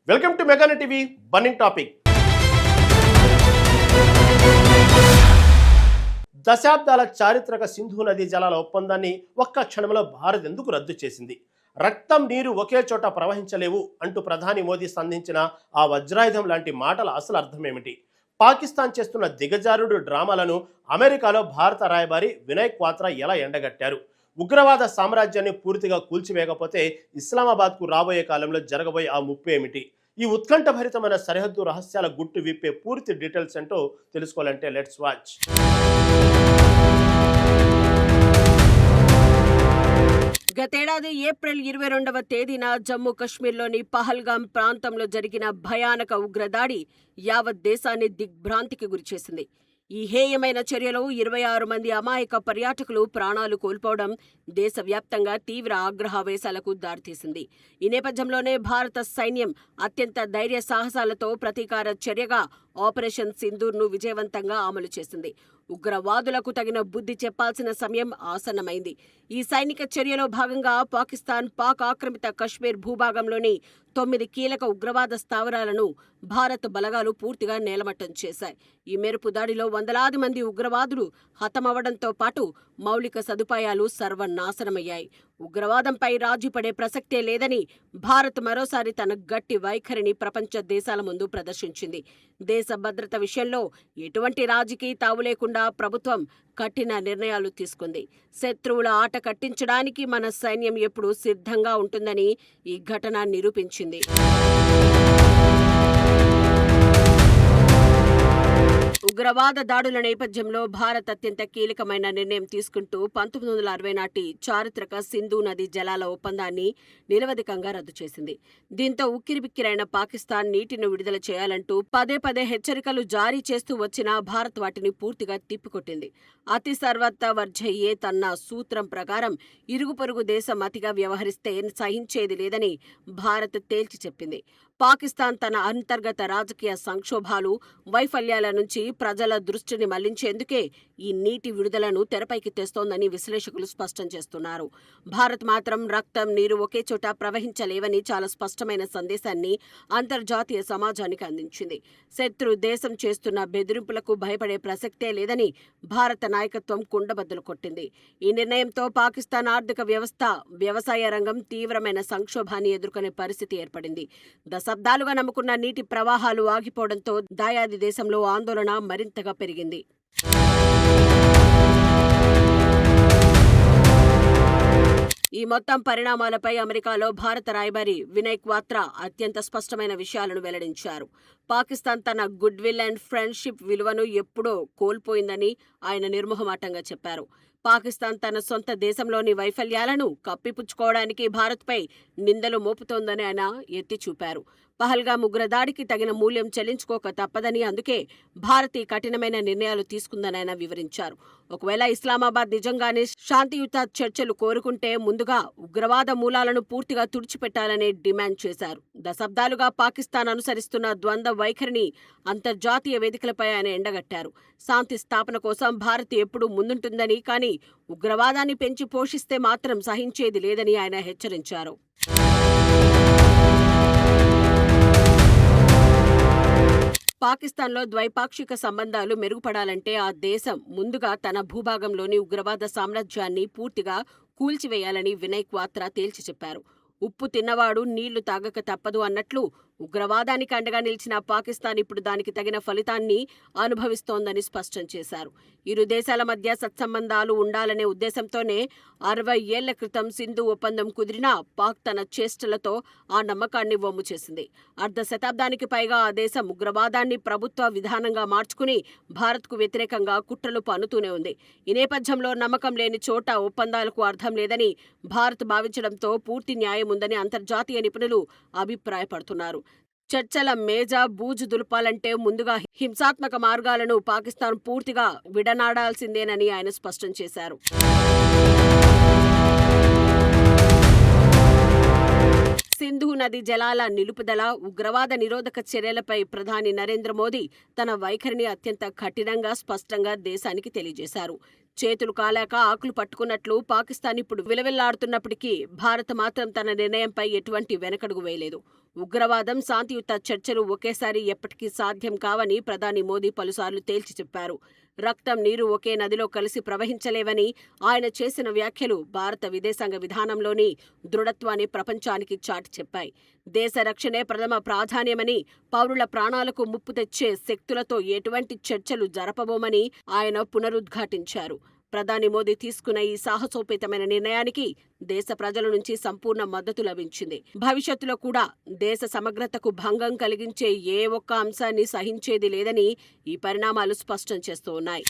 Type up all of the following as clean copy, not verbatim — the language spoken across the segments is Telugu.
వెల్కమ్ టు మెగానే టీవీ బర్నింగ్ టాపిక్. దశాబ్దాల చారిత్రక సింధు నదీ జలాల ఒప్పందాన్ని ఒక్క క్షణంలో భారత్ ఎందుకు రద్దు చేసింది? రక్తం నీరు ఒకే చోట ప్రవహించలేవు అంటూ ప్రధాని మోదీ సంధించిన ఆ వజ్రాయుధం లాంటి మాటల అసలు అర్థమేమిటి? పాకిస్తాన్ చేస్తున్న దిగజారుడు డ్రామాలను అమెరికాలో భారత రాయబారి వినయ్ క్వాత్రా ఎలా ఎండగట్టారు? ఉగ్రవాద సామ్రాజ్యాన్ని పూర్తిగా కూల్చివేయకపోతే ఇస్లామాబాద్కు రాబోయే కాలంలో జరగబోయే ఆ ముప్పు ఏమిటి? ఈ ఉత్కంఠభరితమైన సరిహద్దు రహస్యాల గుట్టు విప్పే పూర్తి డీటెయిల్స్ ఏంటో తెలుసుకోవాలంటే లెట్స్ వాచ్. గతేడాది ఏప్రిల్ 22వ తేదీన జమ్మూ కశ్మీర్లోని పహల్గాం ప్రాంతంలో జరిగిన భయానక ఉగ్రదాడి యావత్ దేశాన్ని దిగ్భ్రాంతికి గురిచేసింది. ఈ హేయమైన చర్యలో 26 మంది అమాయక పర్యాటకులు ప్రాణాలు కోల్పోవడం దేశవ్యాప్తంగా తీవ్ర ఆగ్రహావేశాలకు దారితీసింది. ఈ నేపథ్యంలోనే భారత సైన్యం అత్యంత ధైర్య సాహసాలతో ప్రతీకార చర్యగా ఆపరేషన్ సింధూర్ను విజయవంతంగా అమలు చేసింది. ఉగ్రవాదులకు తగిన బుద్ధి చెప్పాల్సిన సమయం ఆసన్నమైంది. ఈ సైనిక చర్యలో భాగంగా పాకిస్తాన్ పాక్ ఆక్రమిత కశ్మీర్ భూభాగంలోని 9 కీలక ఉగ్రవాద స్థావరాలను భారత బలగాలు పూర్తిగా నేలమట్టం చేశాయి. ఈ మేరకు దాడిలో వందలాది మంది ఉగ్రవాదులు హతమవడంతో పాటు మౌలిక సదుపాయాలు సర్వనాశనమయ్యాయి. ఉగ్రవాదంపై రాజీపడే ప్రసక్తే లేదని భారత్ మరోసారి తన గట్టి వైఖరిని ప్రపంచ దేశాల ముందు ప్రదర్శించింది. దేశ భద్రత విషయంలో ఎటువంటి రాజకీయ తావు లేకుండా ప్రభుత్వం కఠిన నిర్ణయాలు తీసుకుంది. శత్రువుల ఆట కట్టించడానికి మన సైన్యం ఎప్పుడూ సిద్ధంగా ఉంటుందని ఈ ఘటన నిరూపించింది. ఉగ్రవాద దాడుల నేపథ్యంలో భారత్ అత్యంత కీలకమైన నిర్ణయం తీసుకుంటూ 1960 నాటి చారిత్రక సింధు నదీ జలాల ఒప్పందాన్ని నిరవధికంగా రద్దు చేసింది. దీంతో ఉక్కిరిబిక్కిరైన పాకిస్తాన్ నీటిని విడుదల చేయాలంటూ పదే పదే హెచ్చరికలు జారీ చేస్తూ వచ్చినా భారత్ వాటిని పూర్తిగా తిప్పికొట్టింది. అతి సర్వత్ర వర్జయ్యే తన్న సూత్రం ప్రకారం ఇరుగు పొరుగు దేశం అతిగా వ్యవహరిస్తే సహించేది లేదని భారత్ తేల్చి చెప్పింది. పాకిస్తాన్ తన అంతర్గత రాజకీయ సంక్షోభాలు, వైఫల్యాల నుంచి ప్రజల దృష్టిని మళ్లించేందుకే ఈ నీటి విడుదలను తెరపైకి తెస్తోందని విశ్లేషకులు స్పష్టం చేస్తున్నారు. భారత్ మాత్రం రక్తం నీరు ఒకే చోట ప్రవహించలేవని చాలా స్పష్టమైన సందేశాన్ని అంతర్జాతీయ సమాజానికి అందించింది. శత్రు దేశం చేస్తున్న బెదిరింపులకు భయపడే ప్రసక్తే లేదని భారత నాయకత్వం కుండబద్దలు కొట్టింది. ఈ నిర్ణయంతో పాకిస్తాన్ ఆర్థిక వ్యవస్థ, వ్యవసాయ రంగం తీవ్రమైన సంక్షోభాన్ని ఎదుర్కొనే పరిస్థితి ఏర్పడింది. దశాబ్దాలుగా నమ్ముకున్న నీటి ప్రవాహాలు ఆగిపోవడంతో దాయాది దేశంలో ఆందోళన మరింతగా పెరిగింది. ఈ మొత్తం పరిణామాలపై అమెరికాలో భారత రాయబారి వినయ్ క్వాత్రా అత్యంత స్పష్టమైన విషయాలను వెల్లడించారు. పాకిస్తాన్ తన గుడ్ విల్ అండ్ ఫ్రెండ్షిప్ విలువను ఎప్పుడో కోల్పోయిందని ఆయన నిర్మోహమాటంగా చెప్పారు. పాకిస్తాన్ తన సొంత దేశంలోని వైఫల్యాలను కప్పిపుచ్చుకోవడానికి భారత్పై నిందలు మోపుతోందని ఆయన ఎత్తి చూపారు. పహల్గాం ఉగ్రదాడికి తగిన మూల్యం చెల్లించుకోక తప్పదని, అందుకే భారత్ ఈ కఠినమైన నిర్ణయాలు తీసుకుందని ఆయన వివరించారు. ఒకవేళ ఇస్లామాబాద్ నిజంగానే శాంతియుత చర్చలు కోరుకుంటే ముందుగా ఉగ్రవాద మూలాలను పూర్తిగా తుడిచిపెట్టాలని డిమాండ్ చేశారు. దశాబ్దాలుగా పాకిస్తాన్ అనుసరిస్తున్న ద్వంద్వ వైఖరిని అంతర్జాతీయ వేదికలపై ఆయన ఎండగట్టారు. శాంతి స్థాపన కోసం భారత్ ఎప్పుడూ ముందుంటుందని, కానీ ఉగ్రవాదాన్ని పెంచి పోషిస్తే మాత్రం సహించేది లేదని ఆయన హెచ్చరించారు. పాకిస్తాన్లో ద్వైపాక్షిక సంబంధాలు మెరుగుపడాలంటే ఆ దేశం ముందుగా తన భూభాగంలోని ఉగ్రవాద సామ్రాజ్యాన్ని పూర్తిగా కూల్చివేయాలని వినయ్ క్వాత్రా తేల్చి చెప్పారు. ఉప్పు తిన్నవాడు నీళ్లు తాగక తప్పదు అన్నట్లు ఉగ్రవాదానికి అండగా నిలిచిన పాకిస్తాన్ ఇప్పుడు దానికి తగిన ఫలితాన్ని అనుభవిస్తోందని స్పష్టం చేశారు. ఇరు దేశాల మధ్య సత్సంబంధాలు ఉండాలనే ఉద్దేశంతోనే 60 ఏళ్ల క్రితం సింధు ఒప్పందం కుదిరినా పాక్ తన చేష్టలతో ఆ నమ్మకాన్ని వమ్ము చేసింది. అర్ధ శతాబ్దానికి పైగా ఆ దేశం ఉగ్రవాదాన్ని ప్రభుత్వ విధానంగా మార్చుకుని భారత్కు వ్యతిరేకంగా కుట్రలు పన్నుతూనే ఉంది. ఈ నేపథ్యంలో నమ్మకం లేని చోట ఒప్పందాలకు అర్థం లేదని భారత్ భావించడంతో పూర్తి న్యాయం ఉందని అంతర్జాతీయ నిపుణులు అభిప్రాయపడుతున్నారు. చర్చల మేజా బూజు దులపాలంటే ముందుగా హింసాత్మక మార్గాలను పాకిస్తాన్ పూర్తిగా విడనాడాల్సిందేనని ఆయన స్పష్టం చేశారు. సింధు నది జలాల నిలుపుదల, ఉగ్రవాద నిరోధక చర్యలపై ప్రధాని నరేంద్ర మోదీ తన వైఖరిని అత్యంత కఠినంగా, స్పష్టంగా దేశానికి తెలియజేశారు. చేతులు కాలాక ఆకులు పట్టుకున్నట్లు పాకిస్తాన్ ఇప్పుడు విలవిల్లాడుతున్నప్పటికీ భారత్ మాత్రం తన నిర్ణయంపై ఎటువంటి వెనకడుగు వేయలేదు. ఉగ్రవాదం, శాంతియుత చర్చలు ఒకేసారి ఎప్పటికీ సాధ్యం కావని ప్రధాని మోదీ పలుసార్లు తేల్చి చెప్పారు. రక్తం, నీరు ఒకే నదిలో కలిసి ప్రవహించలేవని ఆయన చేసిన వ్యాఖ్యలు భారత విదేశాంగ విధానంలోని దృఢత్వాన్ని ప్రపంచానికి చాటి చెప్పాయి. దేశ రక్షణే ప్రథమ ప్రాధాన్యమని, పౌరుల ప్రాణాలకు ముప్పు తెచ్చే శక్తులతో ఎటువంటి చర్చలు జరపబోమని ఆయన పునరుద్ఘాటించారు. ప్రధాని మోదీ తీసుకున్న ఈ సాహసోపేతమైన నిర్ణయానికి దేశ ప్రజల నుంచి సంపూర్ణ మద్దతు లభించింది. భవిష్యత్తులో కూడా దేశ సమగ్రతకు భంగం కలిగించే ఏ ఒక్క అంశాన్ని సహించేది లేదని ఈ పరిణామాలు స్పష్టం చేస్తూ ఉన్నాయి.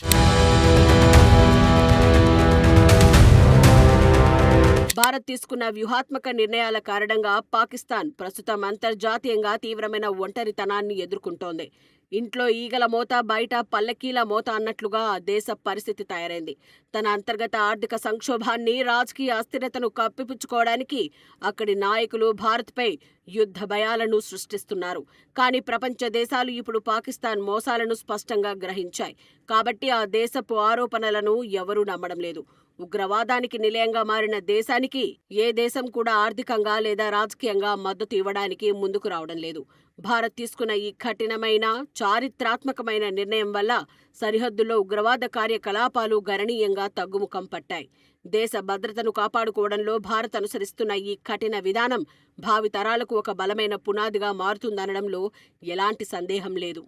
భారత్ తీసుకున్న వ్యూహాత్మక నిర్ణయాల కారణంగా పాకిస్తాన్ ప్రస్తుతం అంతర్జాతీయంగా తీవ్రమైన ఒంటరితనాన్ని ఎదుర్కొంటోంది. ఇంట్లో ఈగల మోత, బయట పల్లకీల మోత అన్నట్లుగా ఆ దేశ పరిస్థితి తయారైంది. తన అంతర్గత ఆర్థిక సంక్షోభాన్ని, రాజకీయ అస్థిరతను కప్పిపుచ్చుకోవడానికి అక్కడి నాయకులు భారత్పై యుద్ధ భయాలను సృష్టిస్తున్నారు. కానీ ప్రపంచ దేశాలు ఇప్పుడు పాకిస్తాన్ మోసాలను స్పష్టంగా గ్రహించాయి. కాబట్టి ఆ దేశపు ఆరోపణలను ఎవరూ నమ్మడం లేదు. ఉగ్రవాదానికి నిలయంగా మారిన దేశానికి ఏ దేశం కూడా ఆర్థికంగా లేదా రాజకీయంగా మద్దతు ఇవ్వడానికి ముందుకు రావడం లేదు. భారత్ తీసుకున్న ఈ కఠినమైన, చారిత్రాత్మకమైన నిర్ణయం వల్ల సరిహద్దుల్లో ఉగ్రవాద కార్యకలాపాలు గణనీయంగా తగ్గుముఖం పట్టాయి. దేశ భద్రతను కాపాడుకోవడంలో భారత్ అనుసరిస్తున్న ఈ కఠిన విధానం భావితరాలకు ఒక బలమైన పునాదిగా మారుతుందనడంలో ఎలాంటి సందేహం లేదు.